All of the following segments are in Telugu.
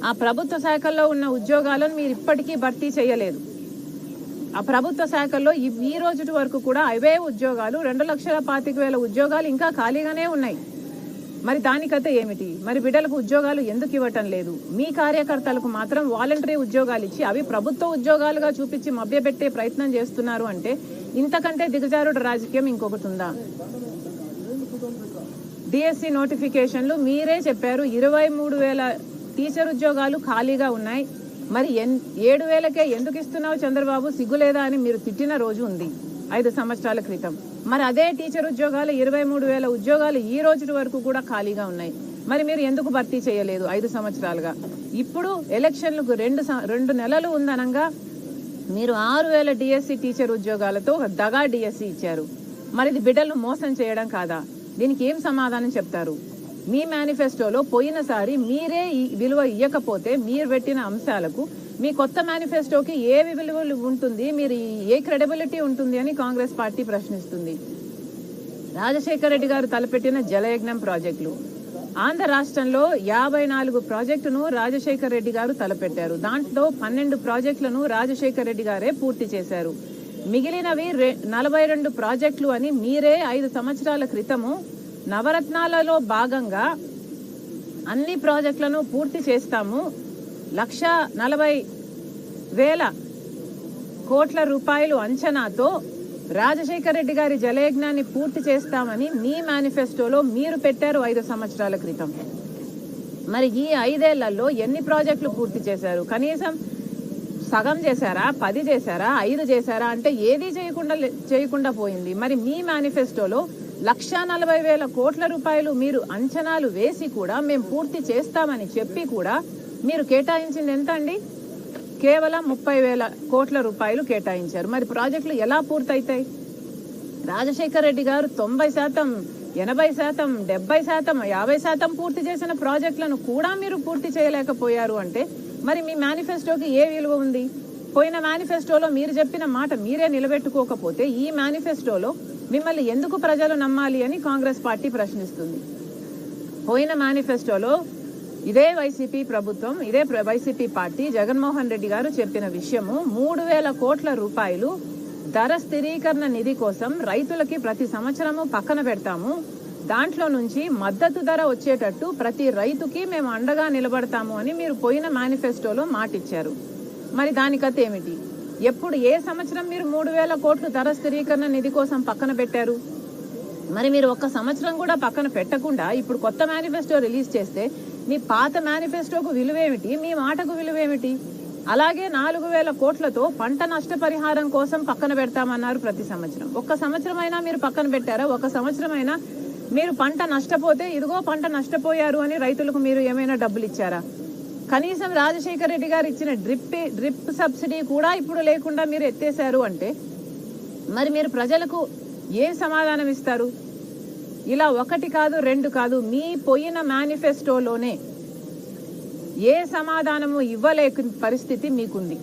ఆ ప్రభుత్వ శాఖల్లో ఉన్న ఉద్యోగాలను మీరు ఇప్పటికీ భర్తీ చేయలేదు. ఆ ప్రభుత్వ శాఖల్లో ఈ రోజు వరకు కూడా అవే ఉద్యోగాలు 2,25,000 ఉద్యోగాలు ఇంకా ఖాళీగానే ఉన్నాయి. మరి దానికైతే ఏమిటి? మరి బిడ్డలకు ఉద్యోగాలు ఎందుకు ఇవ్వటం లేదు? మీ కార్యకర్తలకు మాత్రం వాలంటరీ ఉద్యోగాలు ఇచ్చి అవి ప్రభుత్వ ఉద్యోగాలుగా చూపించి మభ్యపెట్టే ప్రయత్నం చేస్తున్నారు అంటే ఇంతకంటే దిగజారుడు రాజకీయం ఇంకొకటి ఉందా? డిఎస్సి నోటిఫికేషన్లు మీరే చెప్పారు 23,000 టీచర్ ఉద్యోగాలు ఖాళీగా ఉన్నాయి. మరి 7,000కే ఎందుకు ఇస్తున్నావు చంద్రబాబు, సిగ్గులేదా అని మీరు తిట్టిన రోజు ఉంది 5 సంవత్సరాల క్రితం. మరి అదే టీచర్ ఉద్యోగాలు 23,000 ఉద్యోగాలు ఈ రోజు వరకు కూడా ఖాళీగా ఉన్నాయి. మరి మీరు ఎందుకు భర్తీ చేయలేదు 5 సంవత్సరాలుగా? ఇప్పుడు ఎలక్షన్లకు 2 నెలలు ఉందనంగా మీరు 6,000 డిఎస్సి టీచర్ ఉద్యోగాలతో దగా డిఎస్సి ఇచ్చారు. మరి ఇది బిడ్డలను మోసం చేయడం కాదా? దీనికి ఏం సమాధానం చెప్తారు? మీ మేనిఫెస్టోలో పోయినసారి మీరే ఈ విలువ ఇవ్వకపోతే మీరు పెట్టిన అంశాలకు మీ కొత్త మేనిఫెస్టోకి ఏ విలువ ఉంటుంది, మీరు ఏ క్రెడిబిలిటీ ఉంటుంది అని కాంగ్రెస్ పార్టీ ప్రశ్నిస్తుంది. రాజశేఖర రెడ్డి గారు తలపెట్టిన జలయజ్ఞం ప్రాజెక్టులు, ఆంధ్ర రాష్ట్రంలో 54 ప్రాజెక్టును రాజశేఖర రెడ్డి గారు తలపెట్టారు. దాంట్లో 12 ప్రాజెక్టులను రాజశేఖర రెడ్డి గారే పూర్తి చేశారు. మిగిలినవి 42 ప్రాజెక్టులు అని మీరే 5 సంవత్సరాల క్రితము నవరత్నాలలో భాగంగా అన్ని ప్రాజెక్టులను పూర్తి చేస్తాము, 1,40,000 కోట్ల రూపాయలు అంచనాతో రాజశేఖర రెడ్డి గారి జలయజ్ఞాన్ని పూర్తి చేస్తామని మీ మేనిఫెస్టోలో మీరు పెట్టారు 5 సంవత్సరాల క్రితం. మరి ఈ 5 ఏళ్లలో ఎన్ని ప్రాజెక్టులు పూర్తి చేశారు? కనీసం సగం చేశారా, 10 చేశారా, 5 చేశారా అంటే ఏదీ చేయకుండా పోయింది. మరి మీ మేనిఫెస్టోలో 1,40,000 కోట్ల రూపాయలు మీరు అంచనాలు వేసి కూడా మేము పూర్తి చేస్తామని చెప్పి కూడా మీరు కేటాయించింది ఎంత అండి? కేవలం 30,000 కోట్ల రూపాయలు కేటాయించారు. మరి ప్రాజెక్టులు ఎలా పూర్తయితాయి? రాజశేఖర రెడ్డి గారు 90%, 80%, 70%, 50% పూర్తి చేసిన ప్రాజెక్టులను కూడా మీరు పూర్తి చేయలేకపోయారు అంటే మరి మీ మేనిఫెస్టోకి ఏ విలువ ఉంది? పోయిన మేనిఫెస్టోలో మీరు చెప్పిన మాట మీరే నిలబెట్టుకోకపోతే ఈ మేనిఫెస్టోలో మిమ్మల్ని ఎందుకు ప్రజలు నమ్మాలి అని కాంగ్రెస్ పార్టీ ప్రశ్నిస్తుంది. పోయిన మేనిఫెస్టోలో ఇదే వైసీపీ ప్రభుత్వం, ఇదే వైసీపీ పార్టీ జగన్మోహన్ రెడ్డి గారు చెప్పిన విషయము 3,000 కోట్ల రూపాయలు ధర స్థిరీకరణ నిధి కోసం రైతులకి ప్రతి సంవత్సరము పక్కన పెడతాము, దాంట్లో నుంచి మద్దతు ధర వచ్చేటట్టు ప్రతి రైతుకి మేము అండగా నిలబడతాము అని మీరు పోయిన మేనిఫెస్టోలో మాటిచ్చారు. మరి దానికైతే ఏమిటి? ఎప్పుడు ఏ సంవత్సరం మీరు 3,000 కోట్లు ధర స్థిరీకరణ నిధి కోసం పక్కన పెట్టారు? మరి మీరు ఒక్క సంవత్సరం కూడా పక్కన పెట్టకుండా ఇప్పుడు కొత్త మేనిఫెస్టో రిలీజ్ చేస్తే మీ పాత మేనిఫెస్టోకు విలువేమిటి, మీ మాటకు విలువేమిటి? అలాగే 4,000 కోట్లతో పంట నష్టపరిహారం కోసం పక్కన పెడతామన్నారు ప్రతి సంవత్సరం. ఒక్క సంవత్సరం అయినా మీరు పక్కన పెట్టారా? ఒక సంవత్సరం అయినా మీరు పంట నష్టపోతే ఇదిగో పంట నష్టపోయారు అని రైతులకు మీరు ఏమైనా డబ్బులు ఇచ్చారా? కనీసం రాజశేఖర రెడ్డి గారు ఇచ్చిన డ్రిప్ సబ్సిడీ కూడా ఇప్పుడు లేకుండా మీరు ఎత్తేశారు అంటే మరి మీరు ప్రజలకు ఏం సమాధానం ఇస్తారు? ఇలా 1 కాదు 2 కాదు, మీ పోయిన మేనిఫెస్టోలోనే ఏ సమాధానము ఇవ్వలేక పరిస్థితి మీకుంది.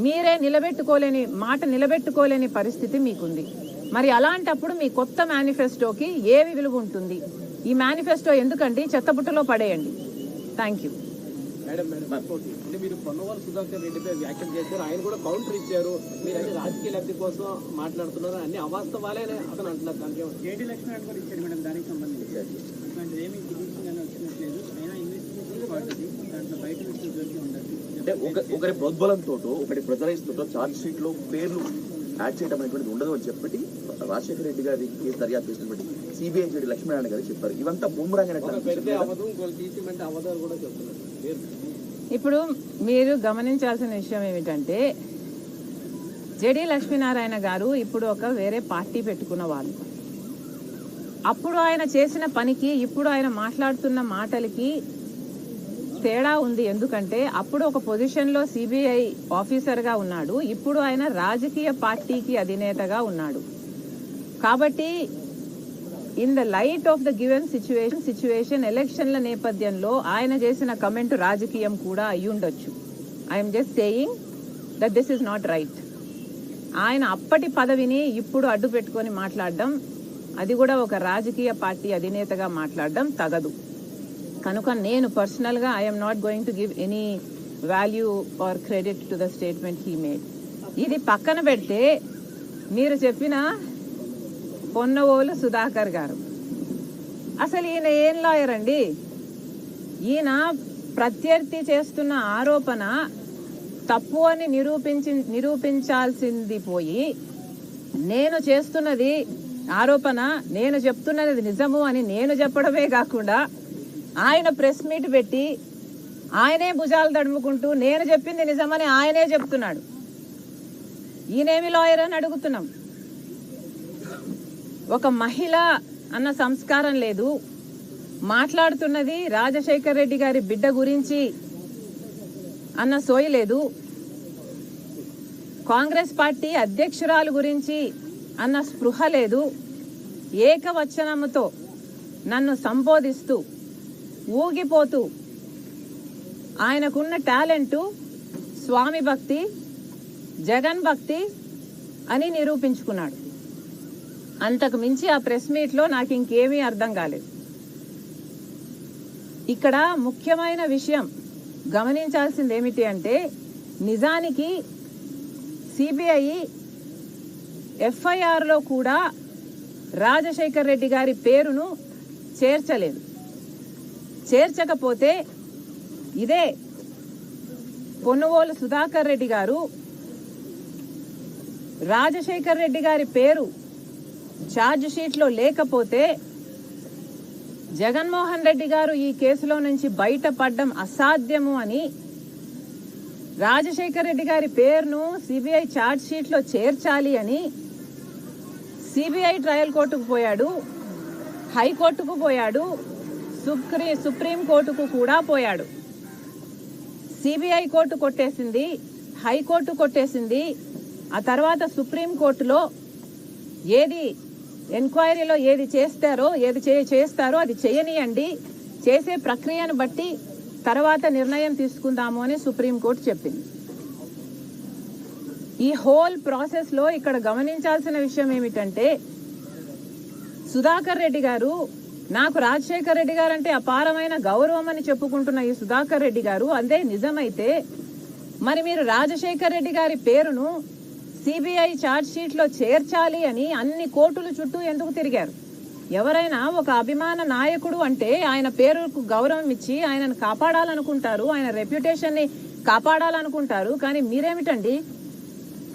మీరే నిలబెట్టుకోలేని పరిస్థితి మీకుంది. మరి అలాంటప్పుడు మీ కొత్త మేనిఫెస్టోకి ఏవి విలువ ఉంటుంది? ఈ మేనిఫెస్టో ఎందుకండి చెత్తబుట్టలో పడేయండి. Thank you. అంటే మీరు పొన్నవాళ్ళు సుధాకర్ రెడ్డిపై వ్యాఖ్యలు చేశారు, ఆయన కూడా కౌంటర్ ఇచ్చారు. మీరు అన్ని రాజకీయ లబ్ధి కోసం మాట్లాడుతున్నారు, అన్ని అవాస్తవాలే అతను అంటున్నారు. దానికి కేటీ లక్ష్మణ్ కూడా ఇచ్చారు మేడం, దానికి సంబంధించి అట్లాంటిది ఏమి వచ్చినట్లేదు. అయినా ఇన్వెస్టిగేషన్ పడుతుంది, దాంట్లో బయట విషయం దొరికి ఉండదు. అంటే ఒకరి ప్రోద్బలంతో ఒకటి ప్రెజరైజ్ తోటో ఛార్జ్ షీట్ లో పేర్లు యాడ్ చేయడం అనేటువంటిది ఉండదు అని చెప్పి రాజశేఖర రెడ్డి గారి కేసు దర్యాప్తు చేసినటువంటి సిబిఐ జడ్జి లక్ష్మీనారాయణ గారు చెప్పారు. ఇవంతా బూమరాంగ్ ఇప్పుడు మీరు గమనించాల్సిన విషయం ఏమిటంటే జడి లక్ష్మీనారాయణ గారు ఇప్పుడు ఒక వేరే పార్టీ పెట్టుకున్న వాళ్ళు. అప్పుడు ఆయన చేసిన పనికి ఇప్పుడు ఆయన మాట్లాడుతున్న మాటలకి తేడా ఉంది. ఎందుకంటే అప్పుడు ఒక పొజిషన్లో సిబిఐ ఆఫీసర్గా ఉన్నాడు, ఇప్పుడు ఆయన రాజకీయ పార్టీకి అధినేతగా ఉన్నాడు. కాబట్టి in the light of the given situation ఎలక్షన్ల నేపథ్యంలో ఆయన చేసిన కమెంట్ రాజకీయం కూడా అయి ఉండొచ్చు. I'm just saying that this is not right. ఆయన అప్పటి పదవిని ఇప్పుడు అడ్డు పెట్టుకొని మాట్లాడడం, అది కూడా ఒక రాజకీయ పార్టీ అధినేతగా మాట్లాడడం తగదు. కనుక నేను పర్సనల్గా I'm not going to give any value or credit to the statement he made. ఇది పక్కన పెడితే మీరు చెప్పిన పొన్నవోలు సుధాకర్ గారు అసలు ఈయన ఏం లాయర్ అండి? ఈయన ప్రత్యర్థి చేస్తున్న ఆరోపణ తప్పు అని నిరూపించాల్సింది పోయి నేను చేస్తున్నది ఆరోపణ, నేను చెప్తున్నది నిజము అని నేను చెప్పడమే కాకుండా ఆయన ప్రెస్ మీట్ పెట్టి ఆయనే భుజాలు తడుముకుంటూ నేను చెప్పింది నిజమని ఆయనే చెప్తున్నాడు. ఈయనేమి లాయర్ అని అడుగుతున్నాం. ఒక మహిళ అన్న సంస్కారం లేదు. మాట్లాడుతున్నది రాజశేఖర్ రెడ్డి గారి బిడ్డ గురించి అన్న సోయి లేదు. కాంగ్రెస్ పార్టీ అధ్యక్షురాలు గురించి అన్న స్పృహ లేదు. ఏకవచనముతో నన్ను సంబోధిస్తూ ఊగిపోతూ ఆయనకున్న టాలెంటు స్వామి భక్తి, జగన్ భక్తి అని నిరూపించుకున్నాడు. అంతకు మించి ఆ ప్రెస్ మీట్లో నాకు ఇంకేమీ అర్థం కాలేదు. ఇక్కడ ముఖ్యమైన విషయం గమనించాల్సింది ఏమిటి అంటే, నిజానికి సిబిఐ ఎఫ్ఐఆర్లో కూడా రాజశేఖర్ రెడ్డి గారి పేరును చేర్చలేదు. చేర్చకపోతే ఇదే పొన్నవోలు సుధాకర్ రెడ్డి గారు రాజశేఖర్ రెడ్డి గారి పేరు ఛార్జ్ షీట్లో లేకపోతే జగన్మోహన్ రెడ్డి గారు ఈ కేసులో నుంచి బయటపడడం అసాధ్యము అని రాజశేఖర్ రెడ్డి గారి పేరును సిబిఐ ఛార్జ్ షీట్లో చేర్చాలి అని సిబిఐ ట్రయల్ కోర్టుకు పోయాడు, హైకోర్టుకు పోయాడు, సుప్రీం కోర్టుకు కూడా పోయాడు. సిబిఐ కోర్టు కొట్టేసింది, హైకోర్టు కొట్టేసింది. ఆ తర్వాత సుప్రీం కోర్టులో ఏది ఎంక్వైరీలో ఏది చేస్తారో అది చేయనియండి, చేసే ప్రక్రియను బట్టి తర్వాత నిర్ణయం తీసుకుందాము అని సుప్రీంకోర్టు చెప్పింది. ఈ హోల్ ప్రాసెస్లో ఇక్కడ గమనించాల్సిన విషయం ఏమిటంటే, సుధాకర్ రెడ్డి గారు, నాకు రాజశేఖర్ రెడ్డి గారు అంటే అపారమైన గౌరవం అని చెప్పుకుంటున్న ఈ సుధాకర్ రెడ్డి గారు అదే నిజమైతే మరి మీరు రాజశేఖర్ రెడ్డి గారి పేరును సిబిఐ ఛార్జ్ షీట్లో చేర్చాలి అని అన్ని కోర్టుల చుట్టూ ఎందుకు తిరిగారు? ఎవరైనా ఒక అభిమాన నాయకుడు అంటే ఆయన పేరుకు గౌరవం ఇచ్చి ఆయనను కాపాడాలనుకుంటారు, ఆయన రెప్యుటేషన్ని కాపాడాలనుకుంటారు. కానీ మీరేమిటండి,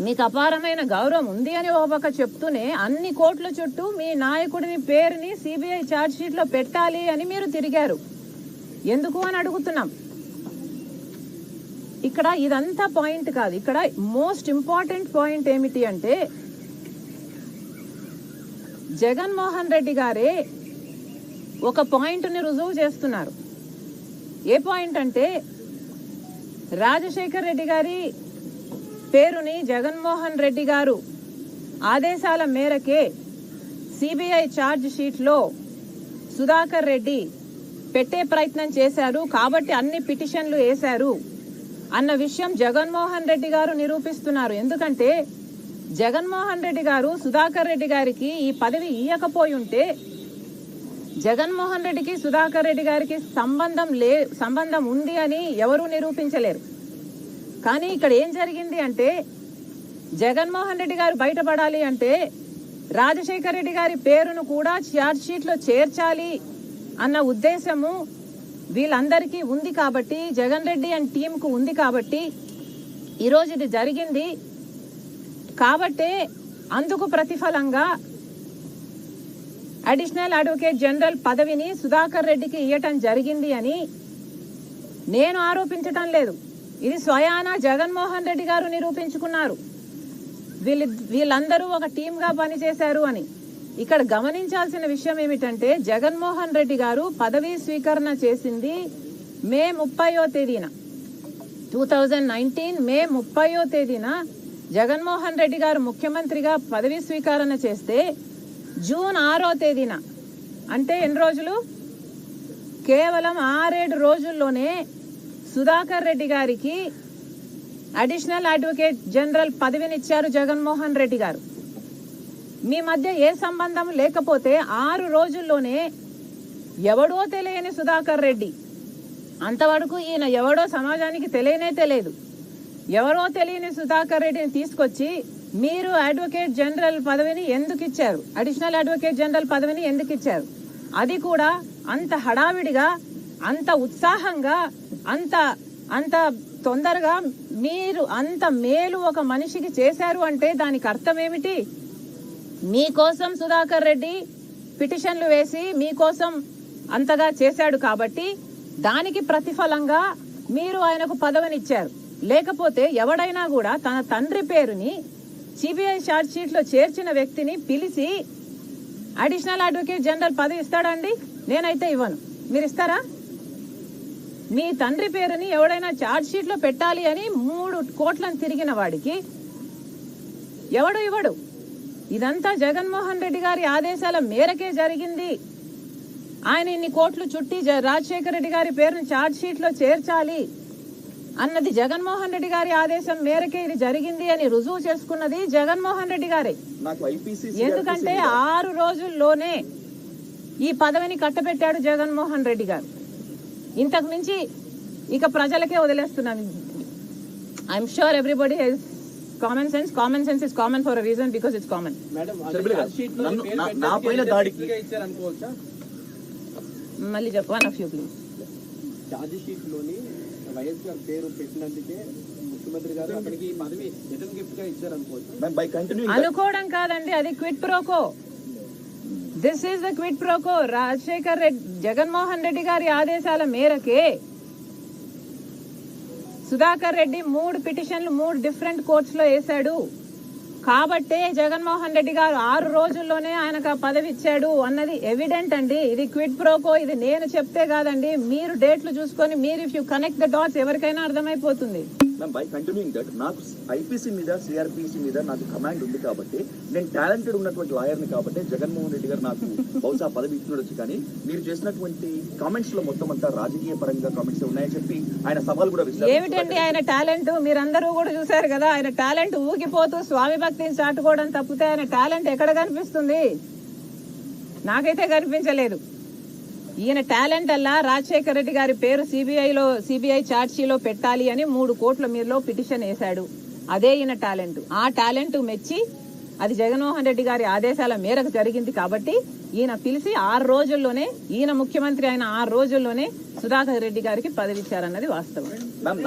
మీకు అపారమైన గౌరవం ఉంది అని ఒక పక్క చెప్తూనే అన్ని కోర్టుల చుట్టూ మీ నాయకుడిని పేరుని సిబిఐ ఛార్జ్ షీట్లో పెట్టాలి అని మీరు తిరిగారు. ఎందుకు అని అడుగుతున్నాం. ఇక్కడ ఇదంతా పాయింట్ కాదు. ఇక్కడ మోస్ట్ ఇంపార్టెంట్ పాయింట్ ఏమిటి అంటే, జగన్మోహన్ రెడ్డి గారే ఒక పాయింట్ని రుజువు చేస్తున్నారు. ఏ పాయింట్ అంటే, రాజశేఖర్ రెడ్డి గారి పేరుని జగన్మోహన్ రెడ్డి గారు ఆదేశాల మేరకే సిబిఐ ఛార్జ్ షీట్లో సుధాకర్ రెడ్డి పెట్టే ప్రయత్నం చేశారు కాబట్టి అన్ని పిటిషన్లు వేశారు అన్న విషయం జగన్మోహన్ రెడ్డి గారు నిరూపిస్తున్నారు. ఎందుకంటే జగన్మోహన్ రెడ్డి గారు సుధాకర్ రెడ్డి గారికి ఈ పదవి ఇయ్యకపోయి ఉంటే జగన్మోహన్ రెడ్డికి సుధాకర్ రెడ్డి గారికి సంబంధం ఉంది అని ఎవరూ నిరూపించలేరు. కానీ ఇక్కడ ఏం జరిగింది అంటే, జగన్మోహన్ రెడ్డి గారు బయటపడాలి అంటే రాజశేఖర్ రెడ్డి గారి పేరును కూడా ఛార్జ్ షీట్లో చేర్చాలి అన్న ఉద్దేశము వీళ్ళందరికీ ఉంది కాబట్టి, జగన్ రెడ్డి అండ్ టీంకు ఉంది కాబట్టి ఈరోజు ఇది జరిగింది. కాబట్టే అందుకు ప్రతిఫలంగా అడిషనల్ అడ్వకేట్ జనరల్ పదవిని సుధాకర్ రెడ్డికి ఇవ్వటం జరిగింది అని నేను ఆరోపించటం లేదు. ఇది స్వయాన జగన్మోహన్ రెడ్డి గారు నిరూపించుకున్నారు. వీళ్ళందరూ ఒక టీమ్గా పనిచేశారు అని. ఇక్కడ గమనించాల్సిన విషయం ఏమిటంటే, జగన్మోహన్ రెడ్డి గారు పదవీ స్వీకరణ చేసింది మే 30వ తేదీన 2019 మే 30వ తేదీన జగన్మోహన్ రెడ్డి గారు ముఖ్యమంత్రిగా పదవీ స్వీకరణ చేస్తే జూన్ 6వ తేదీన, అంటే ఎన్ని రోజులు, కేవలం 6-7 రోజుల్లోనే సుధాకర్ రెడ్డి గారికి అడిషనల్ అడ్వకేట్ జనరల్ పదవినిచ్చారు జగన్మోహన్ రెడ్డి గారు. మీ మధ్య ఏ సంబంధం లేకపోతే 6 రోజుల్లోనే ఎవడో తెలియని సుధాకర్ రెడ్డి, అంతవరకు ఈయన ఎవడో సమాజానికి తెలియదు. ఎవరో తెలియని సుధాకర్ రెడ్డిని తీసుకొచ్చి మీరు అడ్వకేట్ జనరల్ పదవిని ఎందుకు ఇచ్చారు, అడిషనల్ అడ్వకేట్ జనరల్ పదవిని ఎందుకు ఇచ్చారు? అది కూడా అంత హడావిడిగా, అంత ఉత్సాహంగా, అంత తొందరగా మీరు అంత మేలు ఒక మనిషికి చేశారు అంటే దానికి అర్థం ఏమిటి? మీకోసం సుధాకర్ రెడ్డి పిటిషన్లు వేసి మీకోసం అంతగా చేశాడు కాబట్టి దానికి ప్రతిఫలంగా మీరు ఆయనకు పదవినిచ్చారు. లేకపోతే ఎవడైనా కూడా తన తండ్రి పేరుని సిబిఐ ఛార్జ్ షీట్ లో చేర్చిన వ్యక్తిని పిలిచి అడిషనల్ అడ్వకేట్ జనరల్ పదవి ఇస్తాడండి? నేనైతే ఇవ్వను. మీరు ఇస్తారా? మీ తండ్రి పేరుని ఎవడైనా ఛార్జ్ షీట్ లో పెట్టాలి అని 3 కోట్లను తిరిగిన వాడికి ఎవడు ఇవ్వడు. ఇదంతా జగన్మోహన్ రెడ్డి గారి ఆదేశాల మేరకే జరిగింది. ఆయన ఇన్ని కోట్లు చుట్టి రాజశేఖర రెడ్డి గారి పేరును ఛార్జ్ షీట్ లో చేర్చాలి అన్నది జగన్మోహన్ రెడ్డి గారి ఆదేశం మేరకే ఇది జరిగింది అని రుజువు చేసుకున్నది జగన్మోహన్ రెడ్డి గారే. ఎందుకంటే 6 రోజుల్లోనే ఈ పదవిని కట్టబెట్టాడు జగన్మోహన్ రెడ్డి గారు. ఇంతకు మించి ఇక ప్రజలకే వదిలేస్తున్నాను. I'm sure everybody has common sense. Common sense is common for a reason, because it's common. మళ్ళీ చెప్పు, one of you please. Charge sheet లోని వైఎస్ గారి పేరు పెట్టినందుకే ముఖ్యమంత్రి గారు అక్కడికి పదవి రిటర్న్ గిఫ్ట్ గా ఇచ్చారు అనుకోవచ్చు. అనుకోవడం కాదండి, అది quid pro quo. This is the quid pro quo. Rajasekhar Reddy, Jaganmohan Reddy గారి ఆదేశాల మేరకే సుధాకర్ రెడ్డి 3 పిటిషన్లు 3 డిఫరెంట్ కోర్ట్స్ లో వేశాడు. కాబట్టే జగన్మోహన్ రెడ్డి గారు 6 రోజుల్లోనే ఆయనకు ఆ పదవి ఇచ్చాడు అన్నది ఎవిడెంట్ అండి. ఇది క్విట్ ప్రోకో. ఇది నేను చెప్తే కాదండి, మీరు డేట్లు చూసుకొని మీరు if you connect the dots ఎవరికైనా అర్థమైపోతుంది. బై కంటిన్యూయింగ్ దట్, నాకు ఐపీసీ మీద సిఆర్పిసి మీద నాకు కమాండ్ ఉంది కాబట్టి, నేను టాలెంటెడ్ ఉన్నటువంటి లాయర్ని కాబట్టి జగన్మోహన్ రెడ్డి గారు నాకు బహుశా పదవి ఇచ్చినొచ్చు. కానీ మీరు చేసినటువంటి కామెంట్స్ లో మొత్తం అంతా రాజకీయ పరంగా కామెంట్స్ ఉన్నాయని చెప్పి ఆయన సవాల్ కూడా విసిరారు. ఏమిటండి ఆయన టాలెంట్? మీరందరూ కూడా చూశారు కదా, ఆయన టాలెంట్ ఊగిపోతూ స్వామి భక్తిని చాటుకోవడం తప్పితే ఆయన టాలెంట్ ఎక్కడ కనిపిస్తుంది? నాకైతే కనిపించలేదు. ఈయన టాలెంట్ అలా రాజశేఖర రెడ్డి గారి పేరు సిబిఐ ఛార్జ్ షీట్ లో పెట్టాలి అని 3 కోట్ల మీరులో పిటిషన్ వేశాడు. అదే ఈయన టాలెంట్. ఆ టాలెంట్ మెచ్చి అది జగన్మోహన్ రెడ్డి గారి ఆదేశాల మేరకు జరిగింది కాబట్టి ఈయన పిలిచి 6 రోజుల్లోనే, ఈయన ముఖ్యమంత్రి అయిన 6 రోజుల్లోనే సుధాకర్ రెడ్డి గారికి పదవి ఇచ్చారన్నది వాస్తవం.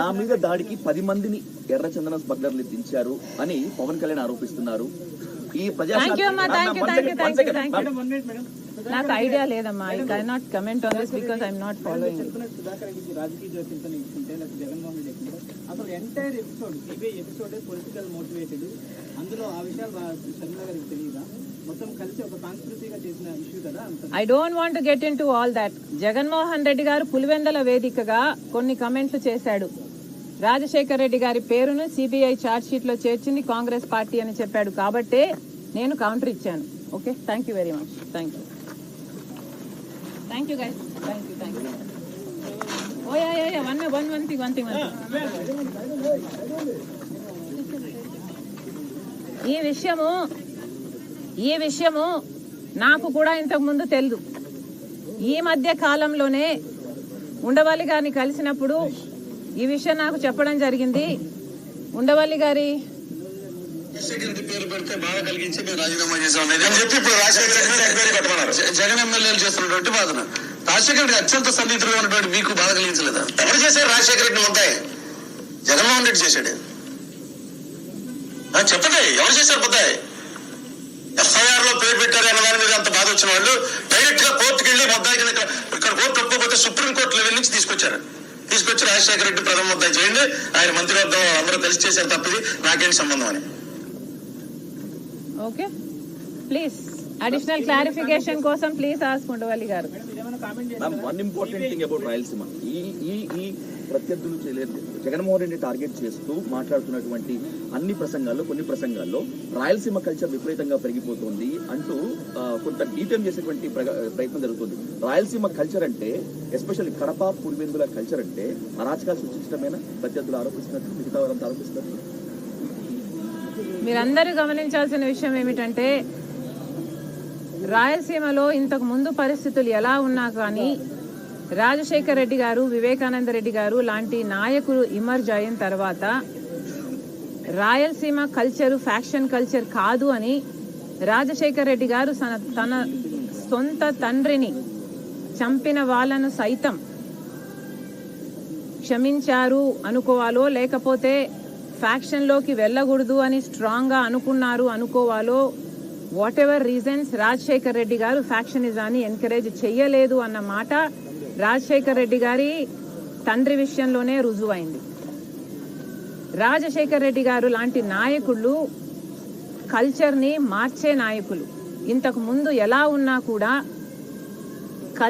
నా మీద దాడికి 10 మందిని ఎర్రచందన స్మగ్లర్లు దించారు అని పవన్ కళ్యాణ్ ఆరోపిస్తున్నారు. ఈ నాకు ఐడియా లేదమ్మా. I can not comment on this because I'm not following. Sudhakar రెడ్డికి రాజకీయ జ్యోతితో ఇస్తుంటే లేకపోతే జగన్మోహన్ రెడ్డి అసలు entire episode CBI episode political motivated. అందులో ఆ విషయాలు శర్మ గారికి తెలియదా? మొత్తం కలిసి ఒక కాన్స్పిరసీగా చేసిన ఇష్యూ కదా. I don't want to get into all that. Jaganmohan Reddy గారు పులివెందల వేదికగా కొన్ని కమెంట్లు చేశాడు. రాజశేఖర్ రెడ్డి గారి పేరును సిబిఐ ఛార్జ్ షీట్ లో చేర్చింది కాంగ్రెస్ పార్టీ అని చెప్పాడు. కాబట్టే నేను కౌంటర్ ఇచ్చాను. Okay, thank you very much. Thank you guys. Thank you. Oh yeah. One thing. ఈ విషయము నాకు కూడా ఇంతకు ముందు తెలుసు. ఈ మధ్య కాలంలోనే ఉండవల్లి గారిని కలిసినప్పుడు ఈ విషయం నాకు చెప్పడం జరిగింది. ఉండవల్లి గారి పేరు పెడితే బాధ కలిగించి మేము రాజీనామా చేసామని చెప్పి ఇప్పుడు రాజశేఖర రెడ్డి ఎంక్వైరీ కట్టమన్నారు. జగన్ ఎమ్మెల్యేలు చేస్తున్నటువంటి వాదన. రాజశేఖర రెడ్డి అత్యంత సన్నిహితులుగా ఉన్నటువంటి మీకు బాధ కలిగించలేదా? ఎవరు చేశారు రాజశేఖర రెడ్డి ముద్దాయి? జగన్మోహన్ రెడ్డి చేశాడు. చెప్పండి, ఎవరు చేశారు ముద్దాయి? ఎఫ్ఐఆర్ లో పేరు పెట్టారు అన్న దాని మీద అంత బాధ వచ్చిన వాళ్ళు డైరెక్ట్ గా కోర్టుకు వెళ్లి ముద్దాయి ఇక్కడ కోర్టు ఒప్పుకోకపోతే సుప్రీంకోర్టు లెవెల్ నుంచి తీసుకొచ్చి రాజశేఖర రెడ్డి ప్రథమ ముద్దాయి చేయండి, ఆయన మంత్రివర్గం అందరూ కలిసి చేశారు తప్పిది నాకేంటి సంబంధం అని. ఓకే, ప్లీజ్ అడిషనల్ క్లారిఫికేషన్ కోసం ప్లీజ్ ఆస్క్ ఉండవల్లి గారు. One important thing about Rayalaseema, ఈ ప్రత్యర్థులు జగన్మోహన్ రెడ్డి టార్గెట్ చేస్తూ మాట్లాడుతున్నటువంటి కొన్ని ప్రసంగాల్లో రాయలసీమ కల్చర్ విపరీతంగా పెరిగిపోతుంది అంటూ కొంత డీటెయిల్ చేసేటువంటి ప్రయత్నం జరుగుతుంది. రాయలసీమ కల్చర్ అంటే, ఎస్పెషల్లీ కడప పులివెందుల కల్చర్ అంటే అరాచకాలు సృష్టించడమేనా ప్రత్యర్థులు ఆరోపిస్తున్నట్టు, మిగతా వారంతా ఆరోపిస్తున్నట్టు? మీరందరూ గమనించాల్సిన విషయం ఏమిటంటే రాయలసీమలో ఇంతకు ముందు పరిస్థితులు ఎలా ఉన్నా కానీ రాజశేఖర్ రెడ్డి గారు, వివేకానంద రెడ్డి గారు లాంటి నాయకులు ఇమర్జ్ అయిన తర్వాత రాయలసీమ కల్చరు ఫ్యాక్షన్ కల్చర్ కాదు అని రాజశేఖర్ రెడ్డి గారు తన సొంత తండ్రిని చంపిన వాళ్ళను సైతం క్షమించారు అనుకోవాలో, లేకపోతే ఫ్యాక్షన్లోకి వెళ్ళకూడదు అని స్ట్రాంగ్గా అనుకున్నారు అనుకోవాలో, whatever reasons, Rajasekhar Reddy garu ఫ్యాక్షనిజాన్ని ఎంకరేజ్ చెయ్యలేదు అన్న మాట రాజశేఖర్ రెడ్డి గారి తండ్రి విషయంలోనే రుజువైంది. రాజశేఖర్ రెడ్డి గారు లాంటి నాయకులు కల్చర్ని మార్చే నాయకులు. ఇంతకు ముందు ఎలా ఉన్నా కూడా